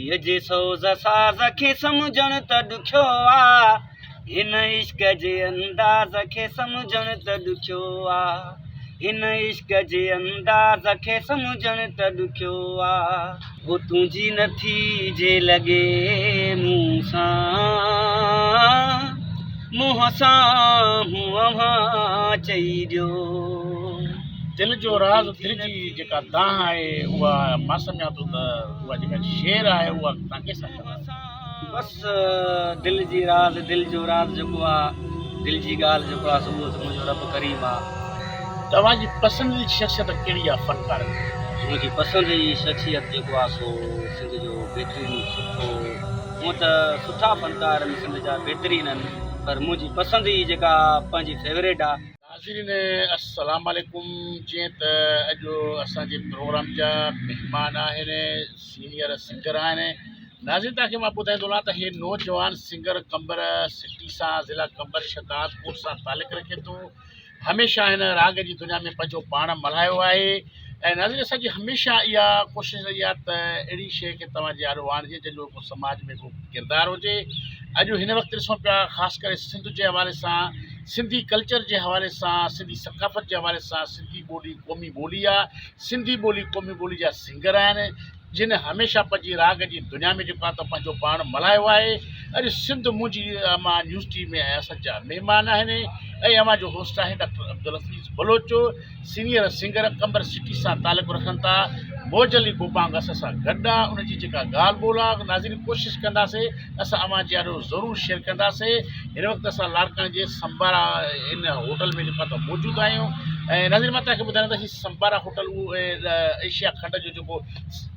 दिलीअ जे सोज़ साज़ खे सम्झण त ॾुखियो आ, हिन इश्क जे अंदाज़ खे सम्झण त ॾुखियो आ, हिन इश्क जे अंदाज़ खे सम्झण त ॾुखियो आ। हो तुंहिंजी नथी जे लॻे मूं सां, मुंहं सां मुंहं चई ॾियो। दिल जो राज़ दिल जी जेका दाह आहे उहा मां सम्झां थो त उहा जेका शेर आहे उहा तव्हां कंहिंसां कंदा? बसि दिल जी राज़ दिल जो राज़ जेको आहे, दिल जी ॻाल्हि जेको आहे सुबुह जो मुंहिंजो रब करीम आहे। तव्हांजी पसंदीदा शख़्सियत कहिड़ी आहे फनकार में? मुंहिंजी पसंदीदा शख़्सियत जेको आहे सो सिंध जो बहितरीनु सुठो, हूअं त सुठा फनकार आहिनि सिंध जा बहितरीनु आहिनि, पर मुंहिंजी पसंदीदा जेका पंहिंजी फेवरेट आहे। नाज़रीन अस्सलाम वालेकुम। जीअं त अॼु असांजे प्रोग्राम जा महिमान आहिनि, सीनियर सिंगर आहिनि। नाज़रीन तव्हांखे मां ॿुधाईंदो रहां त हे नौजवान सिंगर कंबर सिटी सां, ज़िला कंबर शहदादपुर सां तालुक़ु रखे थो। हमेशह हिन राग जी दुनिया में पंहिंजो पाण मल्हायो आहे। ऐं नाज़रीन असांजी हमेशह इहा कोशिशि रही आहे त अहिड़ी शइ खे तव्हांजे आड़ो आणिजे जंहिंजो को समाज में को किरदारु हुजे। अॼु हिन वक़्तु ॾिसूं पिया ख़ासि करे सिंध जे हवाले सां, सिंधी कल्चर जे हवाले सां, सिंधी सकाफ़त जे हवाले सां, सिंधी ॿोली क़ौमी ॿोली आहे, सिंधी ॿोली क़ौमी ॿोली जा सिंगर आहिनि जिन हमेशह पंहिंजी राग जी दुनिया में जेको आहे त पंहिंजो पाण मल्हायो आहे। अॼु सिंध मुंहिंजी मां न्यूज़ टीवी में असांजा महिमान आहिनि ऐं अमां जो होस्ट आहे doctor Abdul Hafeez Baloch, senior singer Qambar city सां तालुक़ु रखनि था। मौज अली गोपांग असां सां गॾु आहे, उनजी जेका ॻाल्हि ॿोल आहे नाज़रीन कोशिशि कंदासीं असां अमां जी ॾाढो ज़रूरु शेयर कंदासीं। हिन वक़्तु असां लाड़काने जे संबारा इन होटल में जेको आहे मौजूदु आहियूं। ऐं नाज़रीन मां तव्हांखे ॿुधाईंदा हीउ संबारा होटल उहो एशिया खंड जो जेको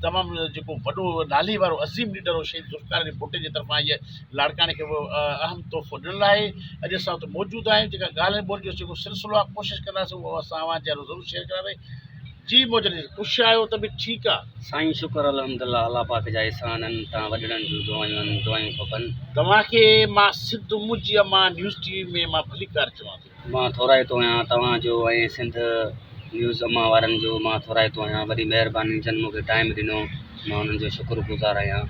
तमामु जेको वॾो नाली वारो अज़ीम लीडर हो शहीद ज़ुल्फ़िकार अली भुट्टो जी तरफ़ां इहे लाड़काने खे उहो अहम तोहफ़ो ॾिनल आहे। अॼु असां हुते मौजूदु आहियूं। जेका ॻाल्हि ॿोल जो जेको सिलसिलो आहे कोशिशि कंदासीं उहो असां आवाज़ ज़रूरु शेयर कंदासीं। जी मौजूदु ख़ुशि आहियो त बि ठीकु आहे? साईं शुक्र अल्हम्दुलिल्लाह, अल्लाह पाक जा एहसान आहिनि, तव्हां वॾड़नि जूं दुआयूं खपनि। तव्हांखे मां सिंध मुंहिंजी मां न्यूज़ टीवी में मां भलीकार चवां थो। मां थोराइतो आहियां तव्हांजो ऐं सिंध न्यूज़ अमां वारनि जो मां थोराइतो आहियां। वॾी महिरबानी जन मूंखे टाइम ॾिनो, मां उन्हनि जो शुक्रगुज़ार आहियां।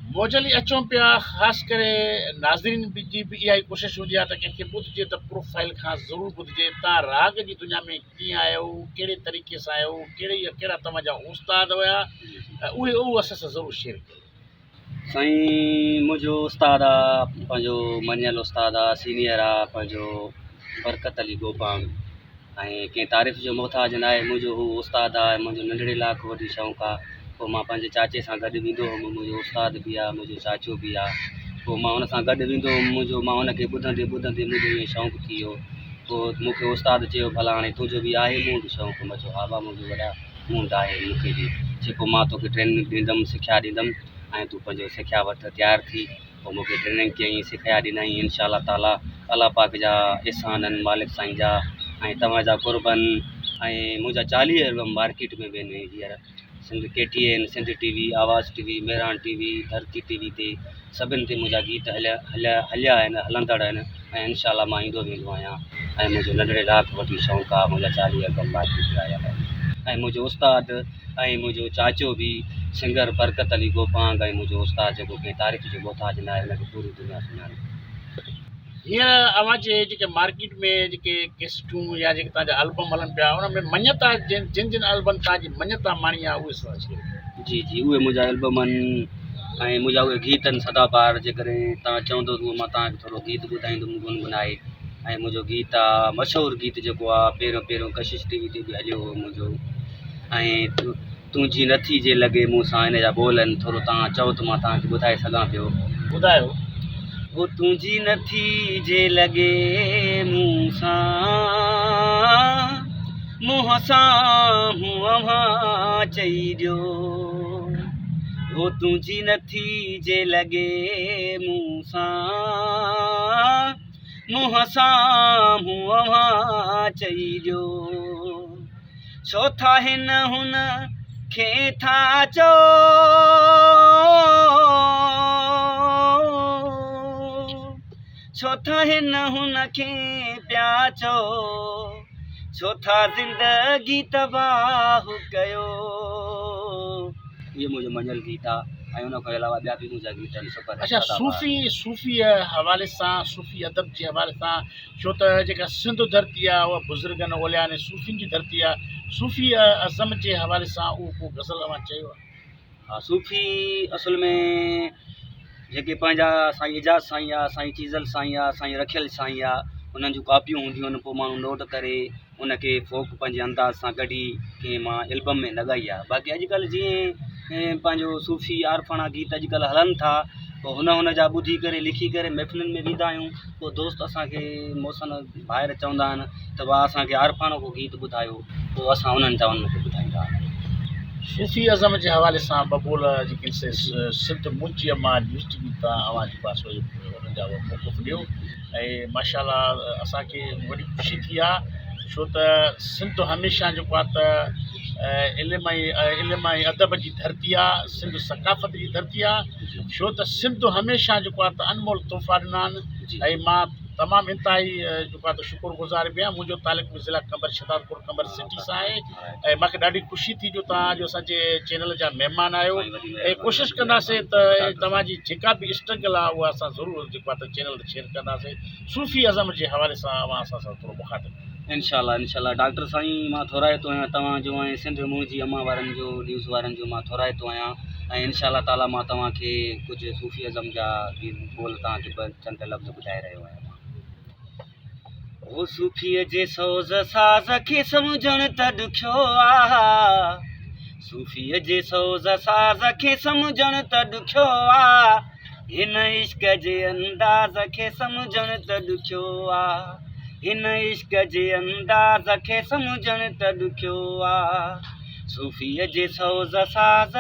मौजली अचूं पिया, ख़ासि करे नाज़रीन जी बि इहा ई कोशिशि हूंदी आहे त कंहिंखे ॿुधिजे त प्रोफाइल खां ज़रूरु ॿुधिजे। तव्हां राग जी दुनिया में कीअं आहियो, कहिड़े तरीक़े सां आहियो, कहिड़ा तव्हांजा उस्ताद हुया, उहे असां सां ज़रूरु शेयर कयो। साईं मुंहिंजो उस्ताद आहे, पंहिंजो मञियल उस्ताद आहे, सीनियर आहे पंहिंजो बरकत अली गोपांग। ऐं कंहिं तारीफ़ जो मोहताज न आहे, मुंहिंजो हू उस्ताद आहे। मुंहिंजो नंढड़े लाइक़ु वॾी शौक़ु आहे। पोइ मां पंहिंजे चाचे सां गॾु वेंदो हुउमि, मुंहिंजो उस्ताद बि आहे, मुंहिंजो चाचो बि आहे। पोइ मां हुन सां गॾु वेंदो हुउमि, मां हुनखे ॿुधंदे मुंहिंजो ईअं शौक़ु थी वियो। पोइ मूंखे उस्ताद चयो भला हाणे तुंहिंजो बि आहे मूं बि शौक़ु? मां चयो हा भाउ मुंहिंजो वॾा मूंड आहे मूंखे बि, जेको मां तोखे ट्रेनिंग ॾींदुमि, सिखिया ॾींदुमि ऐं तूं पंहिंजो सिखिया वठ, तयारु थी। पोइ मूंखे ट्रेनिंग कयईं, सिखिया ॾिनई। इंशाअल्लाह ताला अल्लाह पाक जा एहसान आहिनि, मालिक साईं जा ऐं तव्हांजा कुर्बन। ऐं मुंहिंजा 40 एल्बम मार्केट में बि आहिनि हींअर, सिंध KTN, सिंध TV, आवाज़ TV, मेरान TV, धरती TV ते सभिनि ते मुंहिंजा गीत हलिया आहिनि, हलंदड़ आहिनि ऐं इंशाअल्लाह मां ईंदो वेंदो आहियां। ऐं मुंहिंजो नंढड़े लाइक़ु वॾी शौक़ु आहे, मुंहिंजा 40 एल्बम मार्केट में आया आहिनि। ऐं मुंहिंजो उस्ताद ऐं मुंहिंजो चाचो बि सिंगर बरकत अली गोपांग, ऐं मुंहिंजो उस्ताद जेको कंहिं तारीफ़ जो मोहताज न आहे, हुनखे पूरी दुनिया सुञाणे। हींअर अवां जेके मार्केट में जेके केसटूं या जेके तव्हांजा एल्बम हलनि पिया उन में मञता जिन एल्बम तव्हांजी मञता माणी आहे उहे सां जी उहे मुंहिंजा एल्बम आहिनि ऐं मुंहिंजा उहे गीत आहिनि सदाबहार। जेकॾहिं तव्हां चवंदो त मां तव्हांखे थोरो गीत ॿुधाईंदुमि गुनगुनाए। ऐं मुंहिंजो गीत आहे मशहूरु गीत जेको आहे पहिरियों पहिरियों कशिश TV ते बि हलियो हुओ मुंहिंजो। ऐं तुंहिंजी नथी जे लॻे मूं सां, हिन जा बोल आहिनि। थोरो तव्हां चओ त मां तव्हांखे ॿुधाए सघां पियो। ॿुधायो। हो तुंहिंजी नथी जे लॻे मूं सां, मुंहं सां मुंहं चई ॾियो। हो तुंहिंजी नथी जे लॻे मूं सां, मुंहं सां मुंहं चई ॾियो। छो था हिन हुन खे था चओ, छो था हिन हुन खे पिया चओ, छो था ज़िंदगी तबाह कयो। इहो मुंहिंजो मञियल गीत आहे ऐं उन खां अलावा ॿिया बि मुंहिंजा गीत आहिनि सफ़र अच्छा सूफ़ी हवाले सां सूफ़ी अदब जे हवाले सां छो त जेका सिंध धरती आहे उहा बुज़ुर्गनि ओलिया ने सूफ़ियुनि जी धरती आहे सूफ़ी अज़म जे हवाले सां उहो को गज़ल अवां चयो आहे? हा सूफ़ी असल में जेके पंहिंजा साईं एजाज़ साईं आहे, साईं चीज़ल साईं आहे, साईं रखियल साईं आहे, उन्हनि जूं कापियूं हूंदियूं आहिनि, पोइ माण्हू नोट करे उनखे फ़ोक पंहिंजे अंदाज़ सां कढी कंहिं मां एल्बम में लॻाई आहे। बाक़ी अॼुकल्ह जीअं पंहिंजो सूफ़ी आरफाना गीत अॼुकल्ह हलनि था, पोइ हुन जा ॿुधी करे लिखी करे महफ़िलुनि में वेंदा आहियूं, पोइ दोस्त असांखे मौसन ॿाहिरि चवंदा आहिनि त वाह असांखे आरफानो को गीत ॿुधायो, पोइ असां उन्हनि जा उनखे ॿुधाईंदा आहियूं। सूफ़ी अज़म जे हवाले सां बबूल जेके सिंध मुंजी मां यूनिवर्सिटी तव्हां अवां जे पास हुननि जा मौक़ुफ़ ॾियो ऐं माशाल्लाह असांखे वॾी ख़ुशी थी आहे छो त सिंध हमेशह जेको आहे त इल्म ऐं अदब जी धरती आहे, सिंध सकाफ़त जी धरती आहे, छो त सिंध हमेशह जेको आहे त अनमोल तोहफ़ा ॾिना आहिनि ऐं मां तमामु इंतिहाई जेको आहे त शुक्रगुज़ार बि आहियां। मुंहिंजो तालुक़ु बि ज़िला कंबर शहदादपुर कंबर सिटी सां आहे ऐं मूंखे ॾाढी ख़ुशी थी जो तव्हां अॼु असांजे चैनल जा महिमान आहियो ऐं कोशिशि कंदासीं त तव्हांजी जेका बि स्ट्रगल आहे उहा असां ज़रूरु जेको आहे त चैनल ते शेयर कंदासीं। सूफ़ी अज़म जे हवाले सां अवां असां सां थोरो मुखातिबु। इंशाल्लाह डॉक्टर साईं मां थोराए थो आहियां तव्हांजो ऐं सिंध मुंहिंजी अम्मा वारनि जो न्यूज़ वारनि जो मां थोराए थो आहियां ऐं इंशाल्लाह ताला मां तव्हांखे कुझु सूफ़ी अज़म जा बोल तव्हांखे चंद लफ़्ज़ ॿुधाए रहियो आहियां। ओ सूफ़ीअ जे सोज़ साज़ खे सम्झण त ॾुखियो आहे, सूफ़ीअ जे सोज़ साज़ खे सम्झण त ॾुखियो आहे, हिन इश्क जे अंदाज़ खे सम्झण त ॾुखियो आहे, हिन इश्क जे अंदाज़ खे सम्झण त ॾुखियो आहे, सूफ़ीअ जे सोज़ साज़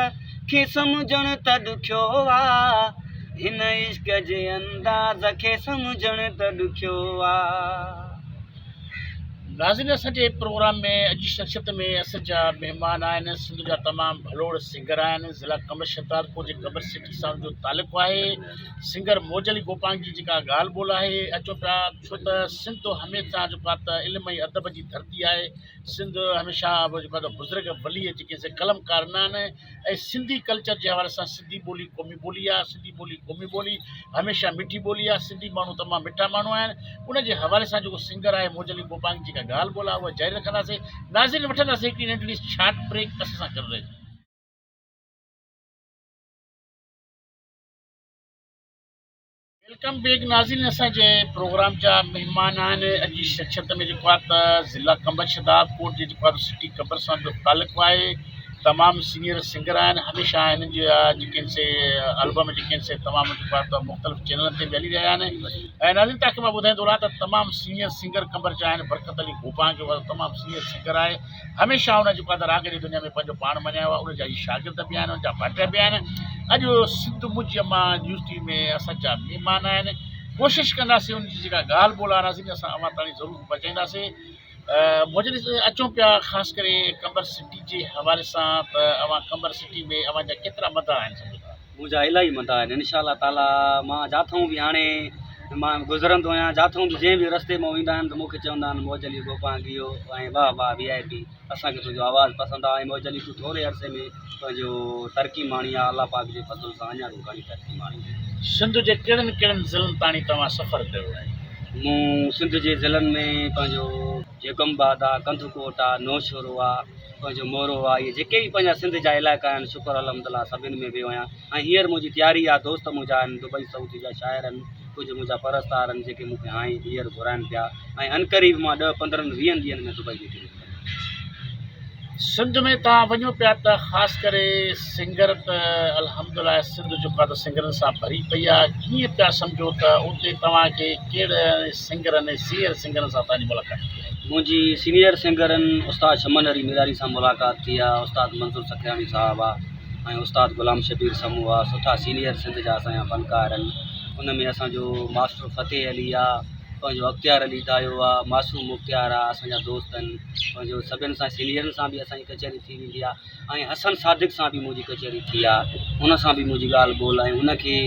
खे सम्झण त ॾुखियो आहे, हिन इश्क जे अंदाज़ खे सम्झण त ॾुखियो आहे। नाज़रीन असांजे प्रोग्राम में अॼु शख़्सियत में असांजा महिमान आहिनि सिंध जा तमामु भलोड़ सिंगर आहिनि। ज़िला कंबर शहदादपुर जे कंबर सिटी सां जो तालुक़ु आहे। सिंगर मौज अली गोपांग जी जेका ॻाल्हि ॿोल आहे अचो पिया छो त सिंध हमेशह जेको आहे त इल्म ऐं अदब जी धरती आहे। सिंध हमेशह जेको आहे त बुज़ुर्ग वली जेके से कलमकार न आहिनि ऐं सिंधी कल्चर जे हवाले सां सिंधी ॿोली क़ौमी ॿोली आहे, सिंधी ॿोली क़ौमी ॿोली हमेशह मिठी ॿोली आहे। सिंधी माण्हू तमामु मिठा माण्हू आहिनि। उनजे हवाले सां जेको सिंगर आहे मौज अली गोपांग जेका ॻाल्हि ॿोल आहे उहा जारी रखंदासीं। नाज़रीन वठंदासीं हिकिड़ी नंढड़ी शॉर्ट ब्रेक असां सां करे रहियो। वेलकम बैक नाज़रीन असांजे प्रोग्राम जा महिमान आहिनि। अॼु जी शख़्सियत में जेको आहे त ज़िला कंबर शहदादपुर जे जेको आहे सिटी कंबर सां जो तालुक़ु आहे। तमामु सीनियर सिंगर आहिनि। हमेशह हिननि जा जेके से एल्बम जेके से तमामु जेको आहे त मुख़्तलिफ़ चैनलनि ते बि हली रहिया आहिनि ऐं नाज़रीन तव्हांखे मां ॿुधाईंदो रहां त तमामु सीनियर सिंगर कंबर जा आहिनि। बरकत अली गोपांग जो तमामु सीनियर सिंगर आहे। हमेशह हुन जेको आहे त राग जी दुनिया में पंहिंजो पाण मञायो आहे। उनजा शागिर्द बि आहिनि, उनजा भाइटिया बि आहिनि। अॼु सिंध मुंजी अम्मा यूनिवर्सिटी में असांजा महिमान आहिनि। कोशिशि कंदासीं उनजी जेका ॻाल्हि ॿोल आहे नाज़रीन असां अवां ताईं ज़रूरु पहुचाईंदासीं। मुंहिंजे अचूं पिया ख़ासि करे कंबर सिटी जे हवाले सां त अवां कंबर सिटी में अवां जा केतिरा मदा आहिनि? सम्झो मुंहिंजा इलाही मदा आहिनि। इंशाल्लाह ताला मां जाथऊं बि हाणे मां गुज़रंदो आहियां, जाथऊं बि जंहिं बि रस्ते मां वेंदा आहिनि त मूंखे चवंदा आहिनि मौज अली गोपांग इहो ऐं वाह वाह VIP असांखे तुंहिंजो आवाज़ु पसंदि आहे। ऐं मौज अली तूं थोरे अरसे में पंहिंजो तरक़ी माणी आहे। अलाह पाक जे फज़ल सां अञा तूं घणी तरक़ी माणी। सिंध जे कहिड़नि कहिड़नि ज़िलनि ताणी तव्हां सफ़र कयो आहे? मूं सिंध जे ज़िलनि में पंहिंजो जेकमबाद आहे, कंधकोट आहे, नौशहरो आहे, पंहिंजो मोरो आहे, इहे जेके बि पंहिंजा सिंध जा इलाइक़ा आहिनि शुक्र अलहमदिल्ला सभिनि में वियो आहियां। ऐं हींअर मुंहिंजी तयारी आहे, दोस्त मुंहिंजा आहिनि दुबई सऊदी जा शाइर आहिनि, कुझु मुंहिंजा परस्तार आहिनि जेके मूंखे हाणे हींअर घुराइनि पिया ऐं अनक़रीब मां 10-15-20 ॾींहंनि में दुबई वेठी रहंदुमि। सिंध में तव्हां वञो पिया त ख़ासि करे सिंगर त अल्हम्दुलिल्लाह सिंध जेको आहे त सिंगरनि सां भरी पई आहे। कीअं पिया सम्झो त उते तव्हांखे कहिड़े सिंगरनि सीनियर सिंगरनि सां तव्हांजी मुलाक़ात थी आहे? मुंहिंजी सीनियर सिंगरनि उस्ताद शमन अली मिरारी सां मुलाक़ात थी आहे, उस्ताद मंसूर सखियाणी साहिबु आहे ऐं उस्ताद ग़ुलाम शबीर समूह आहे। सुठा सीनियर सिंध जा असांजा फ़नकार आहिनि। उन में असांजो मास्टर फ़तेह अली आहे, पंहिंजो अख़्तियार अली दायो आहे, मासूम मुख़्तियार आहे, असांजा दोस्त आहिनि। पंहिंजो सभिनि सां सीनियरनि सां बि असांजी कचहरी थी वेंदी आहे ऐं हसन सादिक सां बि मुंहिंजी कचहरी थी आहे। हुन सां बि मुंहिंजी ॻाल्हि ॿोल ऐं हुनखे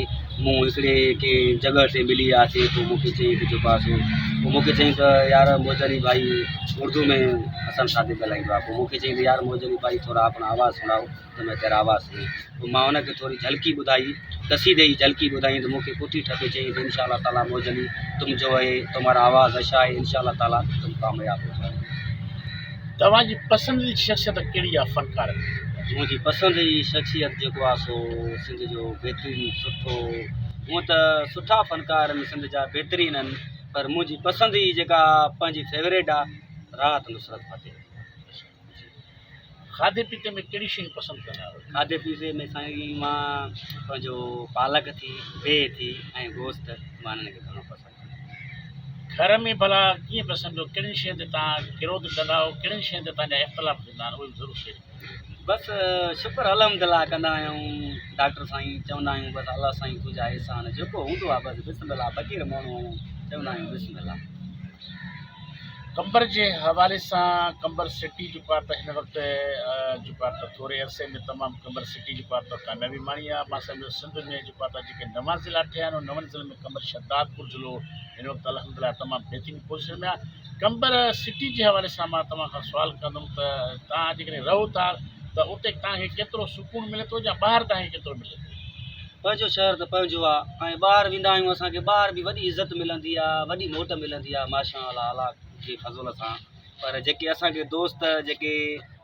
मूं हिकिड़े कंहिं जॻह ते मिली आसीं पोइ मूंखे चई कि जो पास पोइ मूंखे चई त यार मोजनी भाई उर्दू में असां साथे ॻाल्हाईंदो आहे। पोइ मूंखे चई त यार मोजनी भाई थोरा अपना आवाज़ सुनाओ, त मैं तेरा आवाज़ सुनी। पोइ मां हुनखे थोरी झलकी ॿुधाई, कसीदे जी झलकी ॿुधाई, त मूंखे पुठी ठपे चई त इंशाअल्लाह ताला मोजनी तुम जो है तुम्हारा आवाज़ अच्छा है, इंशाअल्लाह ताला तुम कामयाब हो जाओ। तव्हांजी पसंदीदा शख़्सियत कहिड़ी आहे फ़नकार में? मुंहिंजी पसंदि जी शख़्सियत जेको आहे सो सिंध जो बहितरीनु सुठो, हूअं त सुठा फ़नकार आहिनि सिंध जा बहितरीनु आहिनि, पर मुंहिंजी पसंदि जी जेका पंहिंजी फेवरेट आहे राहत नुसरत फ़तेह। खाधे पीते में कहिड़ी शयूं पसंदि कंदा आहियो? खाधे पीते में साईं मां पंहिंजो पालक थी, बेह थी ऐं गोश्त मां हिननि खे घणो पसंदि आहियां। घर में भला कीअं पसंदि कयो, कहिड़ियुनि शयुनि ते तव्हां विरोध कंदा आहियो, कहिड़ियुनि शयुनि ते तव्हांजा इख़्तिलाफ़ थींदा आहिनि, उहे ज़रूरु शेयर कयो। बसि शुक्र अलहमदिल्ला कंदा आहियूं, डॉक्टर साईं चवंदा आहियूं बसि अलाह साईं तुंहिंजा एहसान जेको हूंदो आहे बसि बिस्मिल्लाह, फ़क़ीर माण्हू आहियूं, चवंदा आहियूं बिस्मिल्लाह। कंबर जे हवाले सां कंबर सिटी जेको आहे त हिन वक़्तु जेको आहे त थोरे अरसे में तमामु कंबर सिटी जेको आहे त कामयाबी माणी आहे। मां सम्झो सिंध में जेको आहे त जेके नवां ज़िला ठहिया आहिनि, उन नवनि ज़िलनि में कंबर शहदादपुर ज़िलो हिन वक़्तु अलहमदिल्ला तमामु बहितरीनु पोज़ीशन में आहे। कंबर सिटी जे हवाले सां मां तव्हां खां सुवालु कंदुमि त तव्हां जेकॾहिं रहो था त उते तव्हांखे केतिरो सुकून मिले थो या ॿाहिरि तव्हांखे केतिरो मिले थो? पंहिंजो शहर त पंहिंजो आहे, ऐं ॿाहिरि वेंदा आहियूं असांखे ॿाहिरि बि वॾी इज़त मिलंदी आहे, वॾी मोट मिलंदी आहे माशा अल्लाह जी फज़ूल सां। पर जेके असांखे दोस्त जेके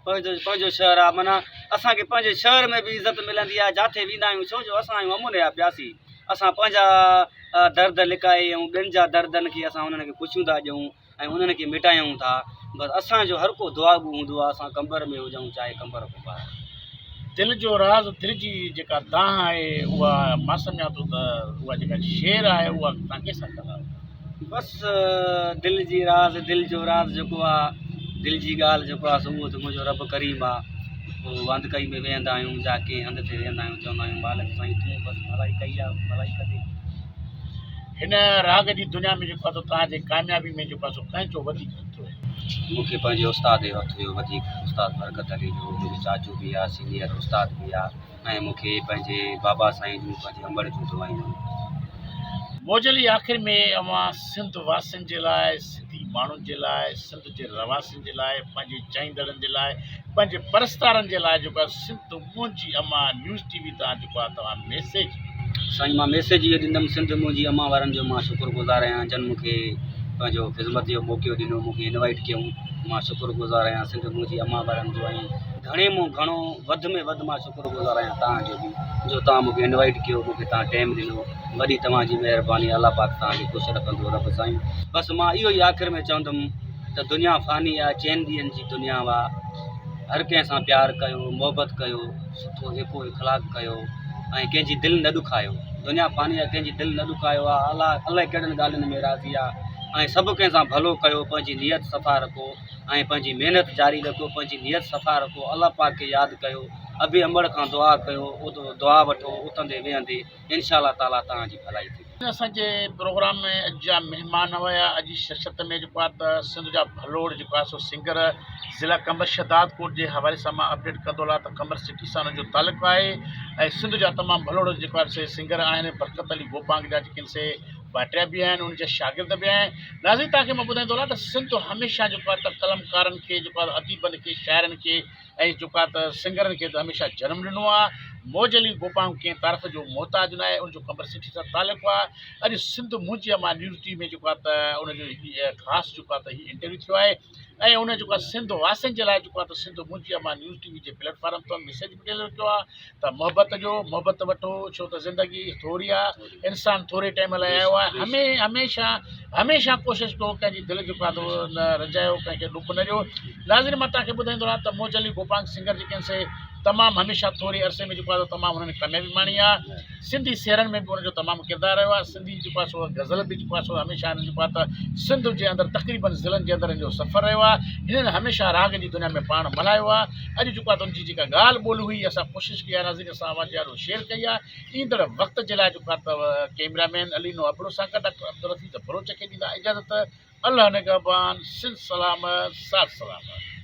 पंहिंजो शहर आहे, माना असांखे पंहिंजे शहर में बि इज़त मिलंदी आहे जिथे वेंदा आहियूं, छो जो असां आहियूं अमूने जा प्यासी। असां पंहिंजा दर्द लिकाए ऐं ॿियनि जा दर्दनि खे असां उन्हनि खे ख़ुशियूं था ॾियूं ऐं उन्हनि खे मिटायूं था। बसि असांजो हर को दुआ बि हूंदो आहे, असां कंबर में हुजूं चाहे कंबर खां ॿाहिरि। दिलि जो राज़, दिलि जी जेका दाह आहे उहा मां सम्झां थो त उहा जेका शेर आहे उहा तव्हां कंहिंसां कंदा आहियो? बसि दिलि जी राज़, दिलि जो राज़ जेको आहे, दिलि जी ॻाल्हि जेको आहे सो उहो त मुंहिंजो रब करीम आहे। पोइ वांदि कई में वेहंदा आहियूं, जा कंहिं हंध ते वेहंदा आहियूं, चवंदा आहियूं मालिक साईं तूं बसि भलाई कई आहे, भलाई कजे। हिन राग जी दुनिया में जेको आहे त तव्हांजे कामयाबी में जेको आहे सो कंहिंजो वधीक हथु आहे? मूंखे पंहिंजे उस्ताद जो हथ जो वधीक, उस्ताद बरकत अली जो मुंहिंजो चाचू बि आहे, सीनियर उस्ताद बि आहे, ऐं मूंखे पंहिंजे बाबा साईं जूं पंहिंजे अंबड़ जूं दुआयूं। मोजली आख़िर में अवां सिंध वासियुनि जे लाइ, सिंधी माण्हुनि जे लाइ, सिंध जे रवासियुनि जे लाइ, पंहिंजे चाहींदड़नि जे लाइ, पंहिंजे परस्तारनि जे लाइ जेको आहे सिंध मुंहिंजी अम्मा न्यूज़ टीवी तां जेको आहे तव्हां मैसेज? साईं मां मैसेज इहो ॾींदुमि सिंध मुंहिंजी अम्मा वारनि जो मां शुक्रगुज़ार आहियां, जन मूंखे पंहिंजो ख़िदमत जो मौक़ो ॾिनो, मूंखे इनवाइट कयूं, मां शुक्रगुज़ार आहियां सिंध मुंहिंजी अम्मा वारनि जो। ऐं घणे में घणो वधि में वधि मां शुक्रगुज़ार आहियां तव्हांजो बि, जो तव्हां मूंखे इनवाइट कयो, मूंखे तव्हां टाइम ॾिनो, वॾी तव्हांजी महिरबानी, अलाह पाक तव्हांखे ख़ुशि रखंदो रब साईं। बसि मां इहो ई आख़िर में चवंदुमि त दुनिया फ़ानी आहे, चइनि ॾींहंनि जी दुनिया आहे, हर कंहिं सां प्यारु कयो, मोहबत कयो, सुठो हिकु इख़लाक़ कयो ऐं कंहिंजी दिलि न ॾुखायो। दुनिया फ़ानी आहे, कंहिंजी दिलि न ॾुखायो आहे, अलाह कहिड़ियुनि ॻाल्हियुनि में राज़ी आहे। ऐं सभु कंहिं सां भलो कयो, पंहिंजी नियत सफ़ा रखो ऐं पंहिंजी महिनत जारी रखो, पंहिंजी नियत सफ़ा रखो, अलाह पाक खे यादि कयो, अबे अमड़ खां दुआ कयो, दुआ वठो, उथंदे वेहंदे इंशाअल्लाह ताला तव्हांजी भलाई थी। असांजे प्रोग्राम में अॼु जा महिमान हुया, अॼु जी शख़्सियत में जेको आहे त सिंध जा भलोड़ जेको आहे सो सिंगर ज़िला कंबर शहदादपुर जे हवाले सां मां अपडेट कंदो रहा त कंबर सिटी सां हुनजो तालुक़ु आहे ऐं सिंध जा तमामु भलोड़ जेको आहे से सिंगर आहिनि। बरकत अली गोपांग जा जेके से भाटिया बि आहिनि, उन जा शागिर्द बि आहिनि। नाज़रीन तव्हांखे मां ॿुधाईंदो रहां त सिंध हमेशह जेको आहे त कलमकारनि खे, जेको आहे अदीबनि खे, शाइरनि खे ऐं जेको आहे त सिंगरनि खे त हमेशह जनमु ॾिनो आहे। मौज अली गोपांग कंहिं तारीफ़ जो मोहताज न आहे, उनजो कंबर सिटी सां तालुक़ु आहे। अॼु सिंध मुंहिंजी अम्मा न्यूज़ टीवी में जेको आहे त उनजो ख़ासि जेको आहे त हीउ इंटरव्यू थियो आहे ऐं उन जेको आहे सिंध वासियुनि जे लाइ जेको आहे त सिंध मुंहिंजी अम्मा न्यूज़ टीवी जे प्लेटफॉर्म ते मैसेज बि ॾियलु रखियो आहे त मोहबत वठो, छो त ज़िंदगी थोरी आहे, इंसानु थोरे टाइम लाइ आयो आहे। हमेशह कोशिशि कयो, कंहिंजी दिलि जेको आहे त उहो न रजायो, कंहिंखे ॾुख न ॾियो। नाज़रीन मां तव्हांखे ॿुधाईंदो रहां त मौज अली गोपांग सिंगर जेके आहिनि से तमामु हमेशह थोरे अरसे में जेको आहे तमामु हुननि कामयाबी माणी आहे। सिंधी सेरनि में बि हुनजो तमामु किरदारु रहियो आहे। सिंधी जेको आहे सो गज़ल बि जेको आहे सो हमेशह जेको आहे त सिंध जे अंदरि तक़रीबन ज़िलनि जे अंदरि हिन जो सफ़र रहियो आहे। हिननि हमेशह राग जी दुनिया में पाण मल्हायो आहे। अॼु जेको आहे त उनजी जेका ॻाल्हि ॿोल हुई, असां कोशिशि कई आहे नाज़रीन असां आवाज़ ॾाढो शेयर कई आहे। ईंदड़ वक़्त जे लाइ जेको आहे त कैमरामैन अलीनो अबड़ो सां गॾु डॉक्टर अब्दुल रफ़ीक बलोच खे ॾींदा इजाज़त। अल्लाह निगहबान, सिंध सलामत, साथ सलामत।